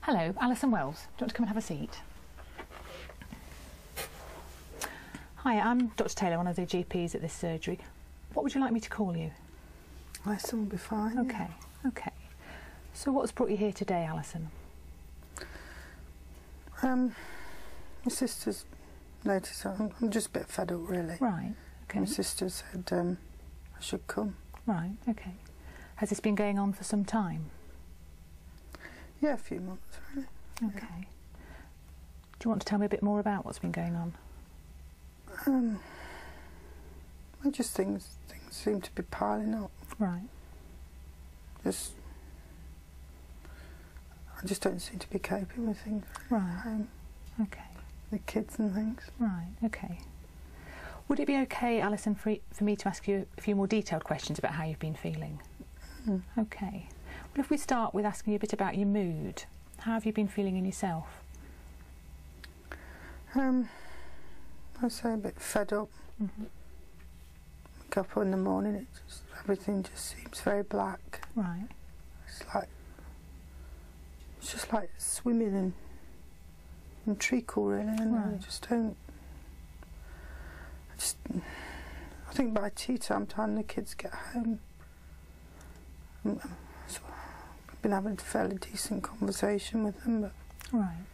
Hello, Alison Wells. Do you want to come and have a seat? Hi, I'm Dr. Taylor, one of the GPs at this surgery. What would you like me to call you? Alison will be fine. Okay, okay. So what's brought you here today, Alison? My sister's noticed I'm just a bit fed up, really. Right, okay. My sister said I should come. Right, okay. Has this been going on for some time? Yeah, a few months, really. Okay. Yeah. Do you want to tell me a bit more about what's been going on? I just things seem to be piling up. Right. I just don't seem to be coping with things. Right. Okay. The kids and things. Right. Okay. Would it be okay, Alison, for me to ask you a few more detailed questions about how you've been feeling? Mm. Okay. Well, if we start with asking you a bit about your mood, how have you been feeling in yourself? I say a bit fed up. Mm-hmm. Wake up in the morning, everything just seems very black. Right. It's just like swimming in treacle, really, and right. I think by tea time the kids get home, so I've been having a fairly decent conversation with them. But right.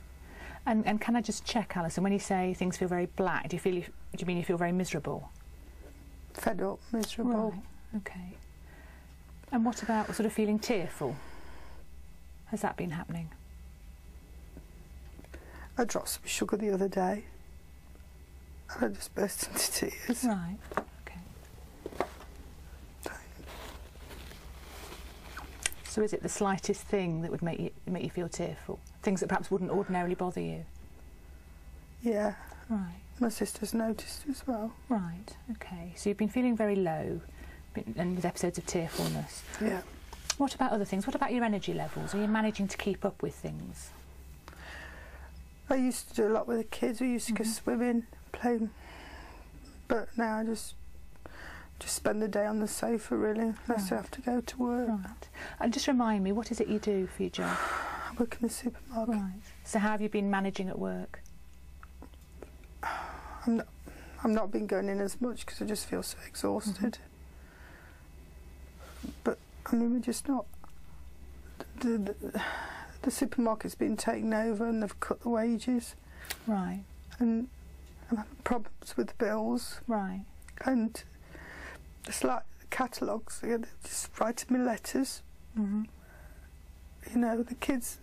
And can I just check, Alison, when you say things feel very black, do you mean you feel very miserable? Fed up, miserable. Right. Okay. And what about sort of feeling tearful? Has that been happening? I dropped some sugar the other day and I just burst into tears. Right. Okay. So is it the slightest thing that would make you feel tearful? Things that perhaps wouldn't ordinarily bother you? Yeah. Right. My sister's noticed as well. Right. Okay. So you've been feeling very low, and with episodes of tearfulness. Yeah. What about other things? What about your energy levels? Are you managing to keep up with things? I used to do a lot with the kids. We used to go swimming, playing, but now I just spend the day on the sofa, really, unless I have to go to work. Right. And just remind me, what is it you do for your job? I work in the supermarket. Right. So how have you been managing at work? I'm not been going in as much because I just feel so exhausted. But I mean, we're just not. The supermarket's been taken over and they've cut the wages. Right. And I'm having problems with the bills. Right. And it's like the catalogues, they're just writing me letters. You know, the kids,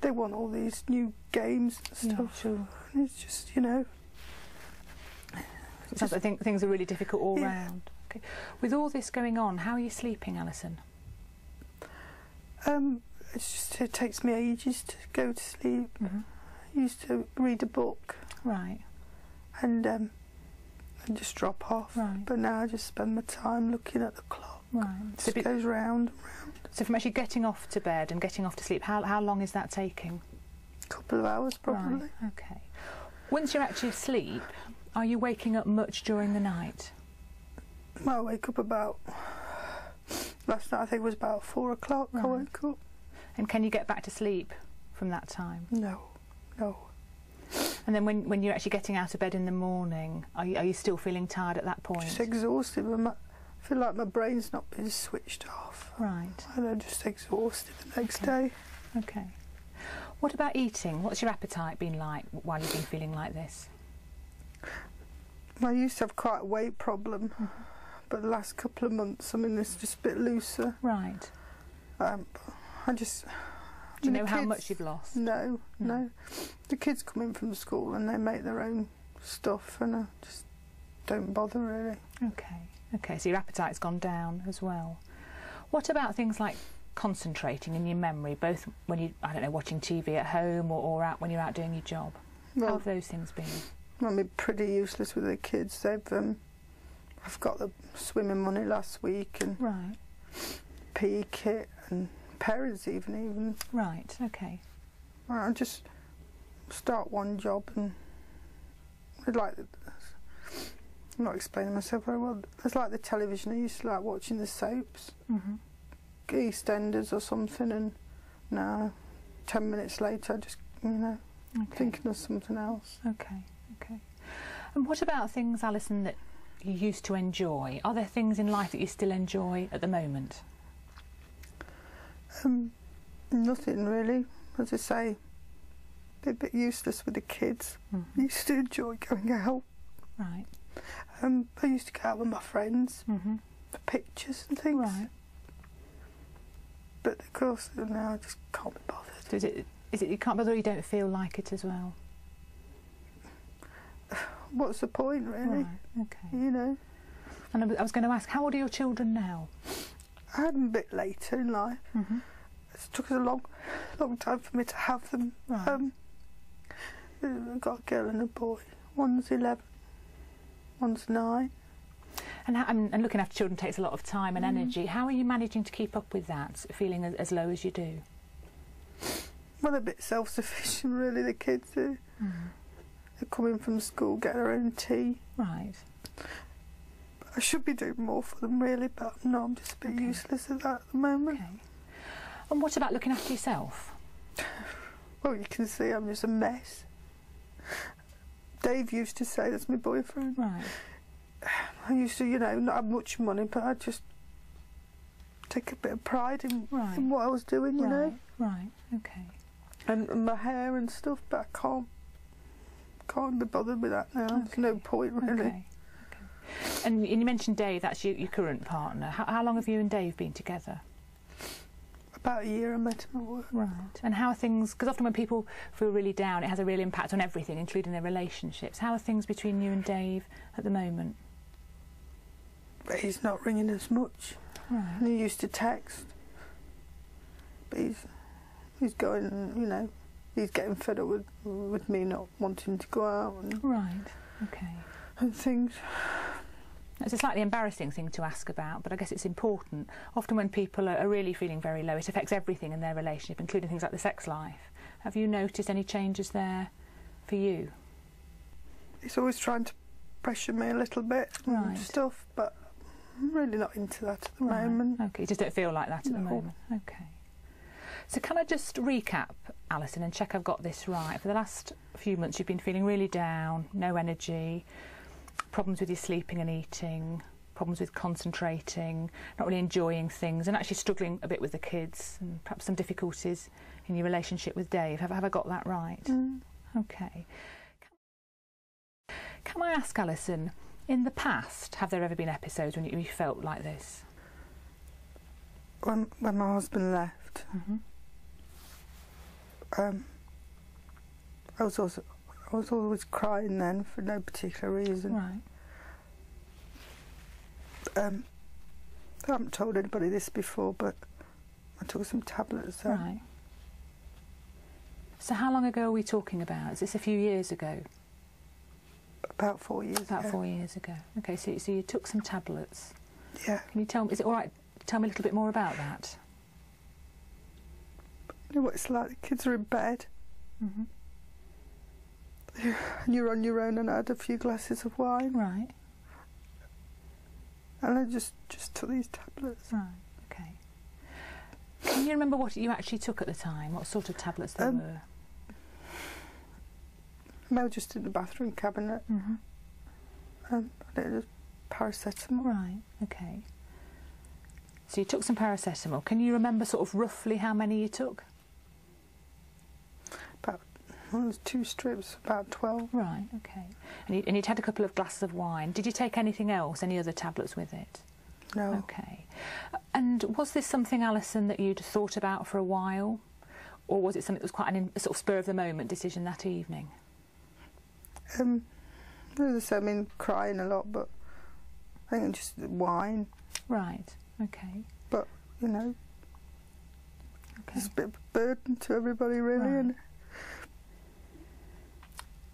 they want all these new games and stuff. Yeah, sure. And it's just, you know. I think things are really difficult all round. Okay. With all this going on, how are you sleeping, Alison? It takes me ages to go to sleep. I used to read a book. Right. And just drop off. Right. But now I just spend my time looking at the clock. Right. So it goes round and round. So from actually getting off to bed and getting off to sleep, how long is that taking? A couple of hours, probably. Right. Okay. Once you're actually asleep, are you waking up much during the night? I wake up about... Last night I think it was about 4 o'clock. Right. I woke up. And can you get back to sleep from that time? No, no. And then when you're actually getting out of bed in the morning, are you still feeling tired at that point? Just exhausted. I feel like my brain's not been switched off. Right. And I'm just exhausted the next day. Okay. What about eating? What's your appetite been like while you've been feeling like this? I used to have quite a weight problem, but the last couple of months, I mean, it's just a bit looser. Right. Do you know how much you've lost? No. The kids come in from school and they make their own stuff and I just don't bother, really. Okay, so your appetite's gone down as well. What about things like concentrating in your memory, both when you, I don't know, watching TV at home or out when you're out doing your job? How have those things been? I mean, pretty useless with the kids. I've got the swimming money last week and PE kit and parents even. Right, okay. I just start one job and I'd like... I'm not explaining myself very well. It's like the television. I used to like watching the soaps, EastEnders or something, and now 10 minutes later, I just, you know, thinking of something else. Okay, okay. And what about things, Alison, that you used to enjoy? Are there things in life that you still enjoy at the moment? Nothing really. As I say, a bit useless with the kids. I used to enjoy going out. Right. I used to go out with my friends for pictures and things. Right. But of course now I just can't be bothered. So is it you can't bother, or you don't feel like it as well? What's the point, really? Right, okay. You know. And I was going to ask, how old are your children now? I had them a bit later in life. It took us a long time for me to have them. Right. I've got a girl and a boy. One's 11, one's 9. And looking after children takes a lot of time and energy. How are you managing to keep up with that, feeling as low as you do? Well, a bit self-sufficient, really, the kids are. They're coming from school, get their own tea. Right. I should be doing more for them, really, but no, I'm just a bit useless at that at the moment. Okay. And what about looking after yourself? Well, you can see I'm just a mess. Dave used to say, that's my boyfriend. Right. I used to, you know, not have much money, but I just take a bit of pride in what I was doing, you know. Right, okay. And my hair and stuff, but I can't be bothered with that now. There's no point, really. Okay. And you mentioned Dave, that's your current partner. How long have you and Dave been together? About a year. I met him at work. Right. And how are things, because often when people feel really down, it has a real impact on everything, including their relationships. How are things between you and Dave at the moment? But he's not ringing as much. Right. And he used to text. But he's going, you know, he's getting fed up with me not wanting to go out. And, right, okay. And things. It's a slightly embarrassing thing to ask about, but I guess it's important. Often when people are really feeling very low, it affects everything in their relationship, including things like the sex life. Have you noticed any changes there for you? He's always trying to pressure me a little bit and stuff, but I'm really not into that at the moment. Okay, you just don't feel like that at the moment. Okay. So can I just recap, Alison, and check I've got this right? For the last few months you've been feeling really down, no energy, problems with your sleeping and eating, problems with concentrating, not really enjoying things, and actually struggling a bit with the kids, and perhaps some difficulties in your relationship with Dave. Have I got that right? Okay. Can I ask, Alison, in the past, have there ever been episodes when you felt like this? When my husband left, I was always crying then for no particular reason. Right. I haven't told anybody this before, but I took some tablets then. Right. So how long ago are we talking about? Is this a few years ago? About 4 years ago. About 4 years ago. Okay, so you took some tablets. Yeah. Can you tell me, is it all right to tell me a little bit more about that? You know what it's like? The kids are in bed. And you're on your own, and I had a few glasses of wine. Right. And I just took these tablets. Right, okay. Can you remember what you actually took at the time? What sort of tablets they were? They were just in the bathroom cabinet. And it was paracetamol. Right, okay. So you took some paracetamol. Can you remember sort of roughly how many you took? Well, it was 2 strips, about 12. Right, okay. And you'd had a couple of glasses of wine. Did you take anything else, any other tablets with it? No. Okay. And was this something, Alison, that you'd thought about for a while? Or was it something that was quite a sort of spur-of-the-moment decision that evening? As I say, I mean, crying a lot, but I think just wine. Right, okay. But, you know, it's a bit of a burden to everybody, really. Right.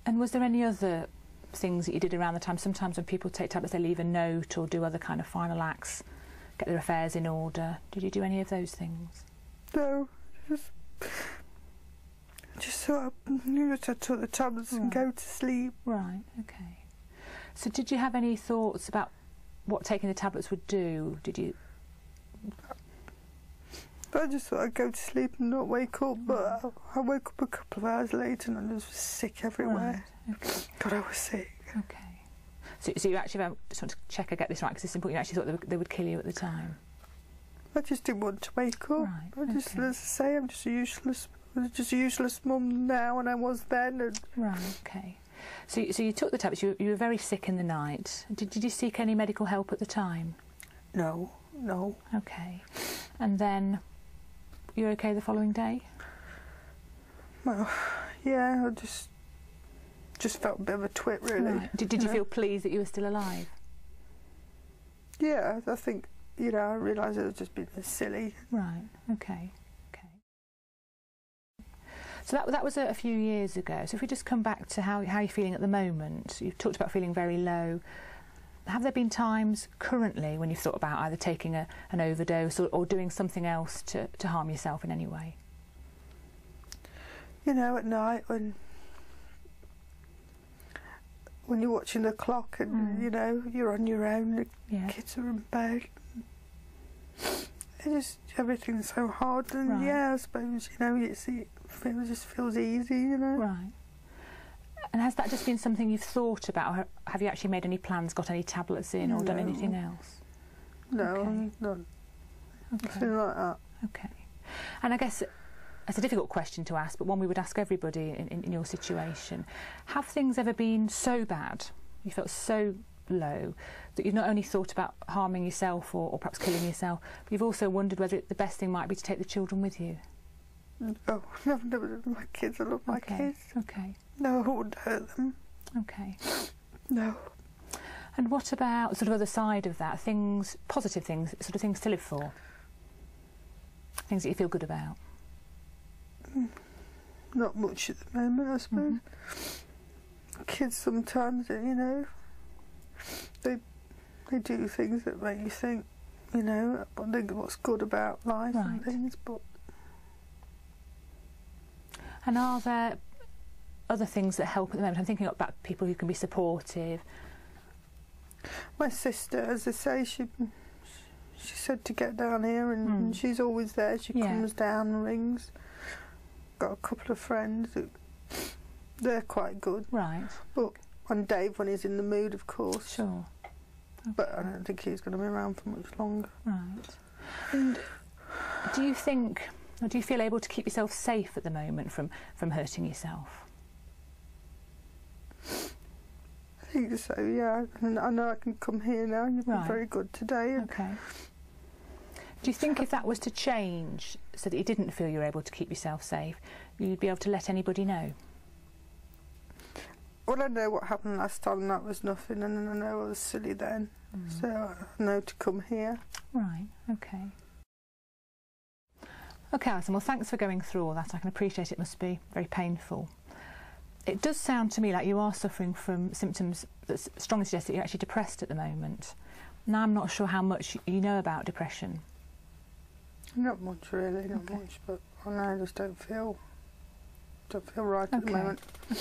And was there any other things that you did around the time? Sometimes when people take tablets, they leave a note or do other kind of final acts, get their affairs in order. Did you do any of those things? No, just sort of, I took the tablets and go to sleep. Right, okay. So did you have any thoughts about what taking the tablets would do? Did you? I just thought I'd go to sleep and not wake up, but I woke up a couple of hours later and I was sick everywhere. Right. Okay. God, I was sick. Okay. So you actually just want to check I get this right, because it's important. You actually thought they would kill you at the time. I just didn't want to wake up. Right. I just, as I say, I'm just a useless mum now, and I was then. And right. Okay. So you took the tablets. You were very sick in the night. Did you seek any medical help at the time? No. Okay. And then you were okay the following day? Well, yeah. I just felt a bit of a twit, really. Right. Did you feel pleased that you were still alive? Yeah, I think, I realised it was just being silly. Right. Okay. So that was a few years ago. So if we just come back to how you're feeling at the moment, you've talked about feeling very low. Have there been times currently when you've thought about either taking an overdose or doing something else to harm yourself in any way? At night when you're watching the clock and, you're on your own, the kids are in bed. Everything's so hard, and right. I suppose, it just feels easy, Right. And has that just been something you've thought about, or have you actually made any plans, got any tablets in, or done anything else? No, okay. None. Okay. Nothing like that. Okay. And I guess it's a difficult question to ask, but one we would ask everybody in your situation. Have things ever been so bad, you felt so low, that you've not only thought about harming yourself or perhaps killing yourself, but you've also wondered whether the best thing might be to take the children with you? Oh, no, my kids, I love my kids. Okay. No, I wouldn't hurt them. Okay. No. And what about sort of other side of that, things, positive things, sort of things to live for? Things that you feel good about? Not much at the moment, I suppose. Kids sometimes, they do things that make you think, I think what's good about life and things, but... And are there other things that help at the moment? I'm thinking about people who can be supportive. My sister, as I say, she said to get down here, and she's always there. She comes down and rings. Got a couple of friends they're quite good. Right. But on Dave, when he's in the mood, of course. Sure. Okay. But I don't think he's going to be around for much longer. Right. And do you think, or do you feel able to keep yourself safe at the moment from hurting yourself? I think so, yeah. And I know I can come here now. You've been very good today. Okay. Do you think if that was to change, so that you didn't feel you were able to keep yourself safe, you'd be able to let anybody know? Well, I know what happened last time, and that was nothing, and I know I was silly then. So I know to come here. Right, okay. Okay, Alison, well, thanks for going through all that. I can appreciate it must be very painful. It does sound to me like you are suffering from symptoms that strongly suggest that you're actually depressed at the moment. Now, I'm not sure how much you know about depression. Not much, really, not much, but I just don't feel right at the moment. Okay.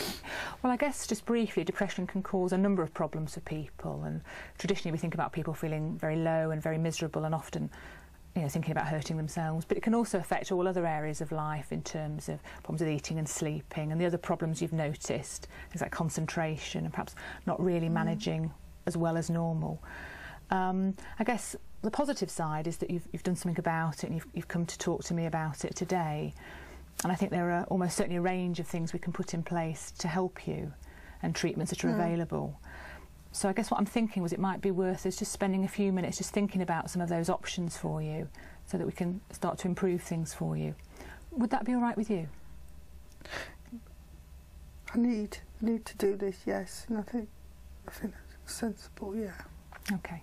Well, I guess just briefly, depression can cause a number of problems for people, and traditionally we think about people feeling very low and very miserable and often thinking about hurting themselves, but it can also affect all other areas of life in terms of problems with eating and sleeping and the other problems you've noticed, things like concentration and perhaps not really managing as well as normal. I guess the positive side is that you've done something about it, and you've come to talk to me about it today. And I think there are almost certainly a range of things we can put in place to help you, and treatments that are available. So I guess what I'm thinking was it might be worth us just spending a few minutes just thinking about some of those options for you, so that we can start to improve things for you. Would that be all right with you? I need to do this, yes, and I think that's sensible, yeah. Okay.